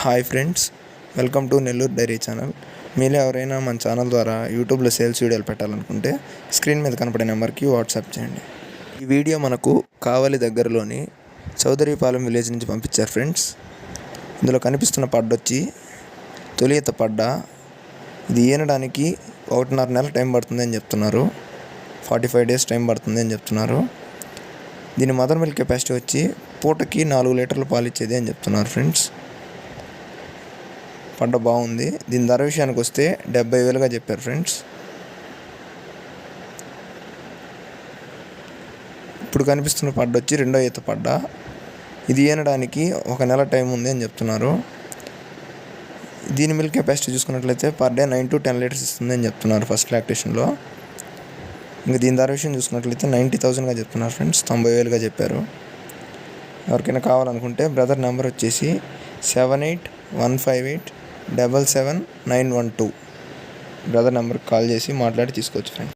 Hi friends, welcome to Nellore dairy channel. మీలో ఎవరైనా మన ఛానల్ ద్వారా యూట్యూబ్లో సేల్స్ వీడియోలు పెట్టాలనుకుంటే స్క్రీన్ మీద కనపడే నెంబర్కి వాట్సాప్ చేయండి. ఈ వీడియో మనకు కావలి దగ్గరలోని చౌదరిపాలెం విలేజ్ నుంచి పంపించారు ఫ్రెండ్స్. ఇందులో కనిపిస్తున్న పడ్డొచ్చి తొలి ఈత పడ్డ. ఇది ఈనడానికి 1.5 నెల టైం పడుతుంది అని చెప్తున్నారు. 45 డేస్ టైం పడుతుంది అని చెప్తున్నారు. దీని మదర్ మిల్క్ కెపాసిటీ వచ్చి పూటకి 4 లీటర్లు పాలు ఇచ్చేది అని చెప్తున్నారు ఫ్రెండ్స్. పడ్డ బాగుంది. దీని ధర విషయానికి వస్తే 70,000గా చెప్పారు ఫ్రెండ్స్. ఇప్పుడు కనిపిస్తున్న పడ్డ వచ్చి రెండో ఈత పడ్డ. ఇది ఈనడానికి 1 నెల టైం ఉంది అని చెప్తున్నారు. దీని మిల్క్ కెపాసిటీ చూసుకున్నట్లయితే పర్ డే 9 to 10 లీటర్స్ ఇస్తుంది అని చెప్తున్నారు ఫస్ట్ లాక్టేషన్లో. ఇంకా దీని ధర విషయం చూసుకున్నట్లయితే 90,000గా చెప్తున్నారు ఫ్రెండ్స్. 90,000గా చెప్పారు. ఎవరికైనా కావాలనుకుంటే బ్రదర్ నెంబర్ వచ్చేసి 7815877912 బ్రదర్ నెంబర్కి కాల్ చేసి మాట్లాడి తీసుకోవచ్చు ఫ్రెండ్స్.